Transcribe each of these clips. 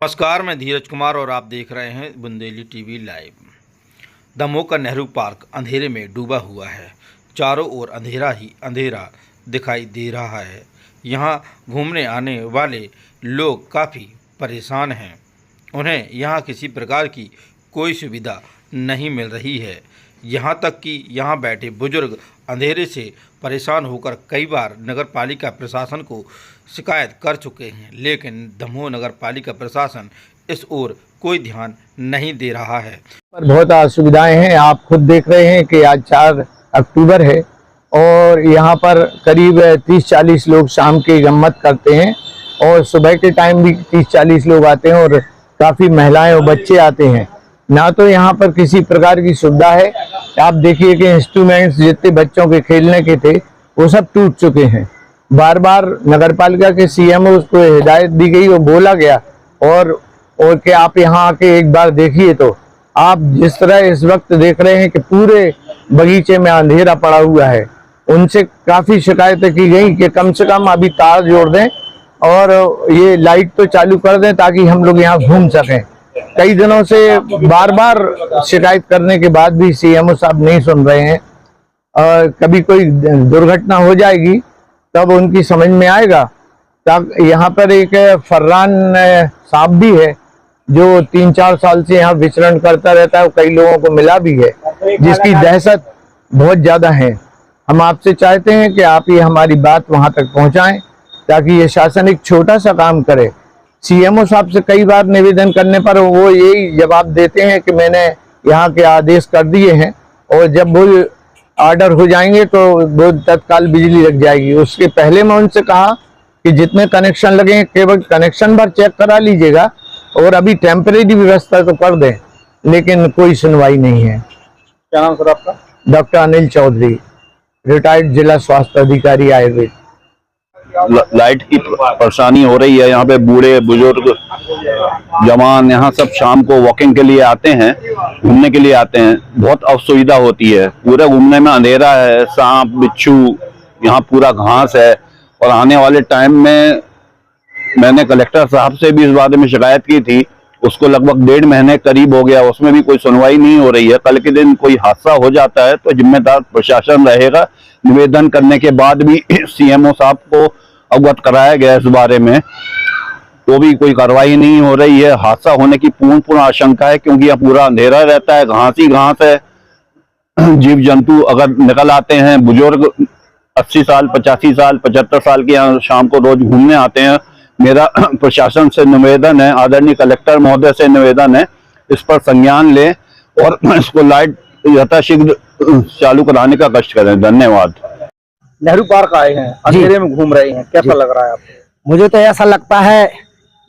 नमस्कार, मैं धीरज कुमार और आप देख रहे हैं बुंदेली टीवी लाइव। दमोह का नेहरू पार्क अंधेरे में डूबा हुआ है। चारों ओर अंधेरा ही अंधेरा दिखाई दे रहा है। यहाँ घूमने आने वाले लोग काफ़ी परेशान हैं। उन्हें यहाँ किसी प्रकार की कोई सुविधा नहीं मिल रही है। यहाँ तक कि यहाँ बैठे बुजुर्ग अंधेरे से परेशान होकर कई बार नगर पालिका प्रशासन को शिकायत कर चुके हैं, लेकिन दमोह नगर पालिका प्रशासन इस ओर कोई ध्यान नहीं दे रहा है। पर बहुत असुविधाएं हैं। आप खुद देख रहे हैं कि आज 4 अक्टूबर है और यहाँ पर करीब 30-40 लोग शाम की गम्मत करते हैं और सुबह के टाइम भी 30-40 लोग आते हैं और काफ़ी महिलाएं और बच्चे आते हैं। ना तो यहाँ पर किसी प्रकार की सुविधा है। आप देखिए कि इंस्ट्रूमेंट्स जितने बच्चों के खेलने के थे वो सब टूट चुके हैं। बार बार नगर पालिका के सीएमओ को हिदायत दी गई और बोला गया और कि आप यहाँ आके एक बार देखिए। तो आप जिस तरह इस वक्त देख रहे हैं कि पूरे बगीचे में अंधेरा पड़ा हुआ है, उनसे काफ़ी शिकायतें की गई कि कम से कम अभी तार जोड़ दें और ये लाइट तो चालू कर दें ताकि हम लोग यहाँ घूम सकें। कई दिनों से बार बार शिकायत करने के बाद भी सीएमओ साहब नहीं सुन रहे हैं। और कभी कोई दुर्घटना हो जाएगी तब उनकी समझ में आएगा। तब यहाँ पर एक फर्रान साहब भी है जो 3-4 साल से यहाँ विचरण करता रहता है, कई लोगों को मिला भी है, जिसकी दहशत बहुत ज़्यादा है। हम आपसे चाहते हैं कि आप ये हमारी बात वहाँ तक पहुँचाएं ताकि ये शासन एक छोटा सा काम करे। सीएमओ साहब से कई बार निवेदन करने पर वो यही जवाब देते हैं कि मैंने यहाँ के आदेश कर दिए हैं और जब वो ऑर्डर हो जाएंगे तो वो तत्काल बिजली लग जाएगी। उसके पहले मैं उनसे कहा कि जितने कनेक्शन लगे केवल कनेक्शन भर चेक करा लीजिएगा और अभी टेम्परेरी व्यवस्था तो कर दें, लेकिन कोई सुनवाई नहीं है। क्या नाम सर आपका? डॉक्टर अनिल चौधरी, रिटायर्ड जिला स्वास्थ्य अधिकारी आयुर्वेद। लाइट की परेशानी हो रही है। यहाँ पे बूढ़े बुजुर्ग जवान यहाँ सब शाम को वॉकिंग के लिए आते हैं, घूमने के लिए आते हैं। बहुत असुविधा होती है, पूरा घूमने में अंधेरा है, सांप बिच्छू, यहाँ पूरा घास है। और आने वाले टाइम में मैंने कलेक्टर साहब से भी इस बारे में शिकायत की थी, उसको लगभग 1.5 महीने करीब हो गया, उसमें भी कोई सुनवाई नहीं हो रही है। कल के दिन कोई हादसा हो जाता है तो जिम्मेदार प्रशासन रहेगा। निवेदन करने के बाद भी सीएमओ साहब को अवगत कराया गया इस बारे में, तो भी कोई कार्रवाई नहीं हो रही है। हादसा होने की पूर्ण आशंका है क्योंकि यह पूरा अंधेरा रहता है, घास ही घास है। जीव जंतु अगर निकल आते हैं, बुजुर्ग 80 साल 85 साल 75 साल के यहाँ शाम को रोज घूमने आते हैं। मेरा प्रशासन से निवेदन है, आदरणीय कलेक्टर महोदय से निवेदन है, इस पर संज्ञान लें और इसको लाइट यथाशीघ्र चालू कराने का कष्ट करें। धन्यवाद। नेहरू पार्क आए हैं, अंधेरे में घूम रहे हैं, कैसा लग रहा है आपको? मुझे तो ऐसा लगता है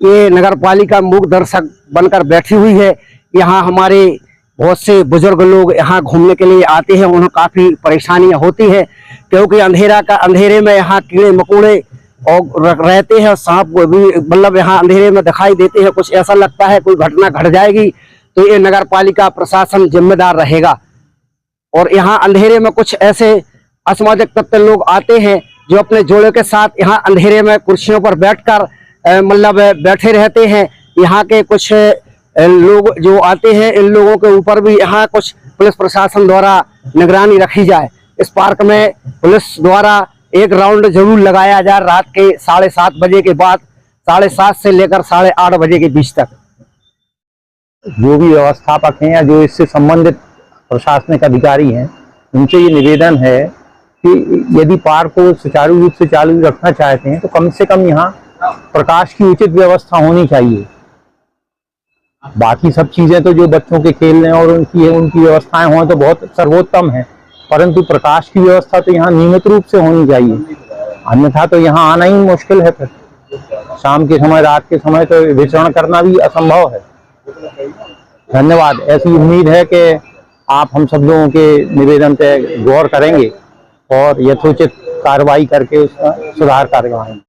ये नगर पालिका मूक दर्शक बनकर बैठी हुई है। यहाँ हमारे बहुत से बुजुर्ग लोग यहाँ घूमने के लिए आते हैं, उन्हें काफी परेशानियां होती है क्योंकि अंधेरे में यहाँ कीड़े मकोड़े और रहते हैं, सांप को भी मतलब यहाँ अंधेरे में दिखाई देते हैं। कुछ ऐसा लगता है कोई घटना घट जाएगी तो ये नगर पालिका प्रशासन जिम्मेदार रहेगा। और यहाँ अंधेरे में कुछ ऐसे असामाजिक तत्व लोग आते हैं जो अपने जोड़े के साथ यहाँ अंधेरे में कुर्सियों पर बैठकर मतलब बैठे रहते हैं। यहाँ के कुछ लोग जो आते हैं, इन लोगों के ऊपर भी यहाँ कुछ पुलिस प्रशासन द्वारा निगरानी रखी जाए। इस पार्क में पुलिस द्वारा एक राउंड जरूर लगाया जाए रात के 7:30 बजे के बाद, 7:30 से लेकर 8:30 बजे के बीच तक। जो भी व्यवस्थापक हैं या जो इससे संबंधित प्रशासनिक अधिकारी हैं, उनसे ये निवेदन है कि यदि पार्क को सुचारू रूप से चालू रखना चाहते हैं तो कम से कम यहाँ प्रकाश की उचित व्यवस्था होनी चाहिए। बाकी सब चीजें तो जो बच्चों के खेलने और उनकी व्यवस्थाएं हों तो बहुत सर्वोत्तम है, परंतु प्रकाश की व्यवस्था तो यहाँ नियमित रूप से होनी चाहिए, अन्यथा तो यहाँ आना ही मुश्किल है। फिर शाम के समय रात के समय तो विचरण करना भी असंभव है। धन्यवाद। ऐसी उम्मीद है कि आप हम सब लोगों के निवेदन पे गौर करेंगे और यथोचित कार्रवाई करके उसका सुधार करवाएंगे।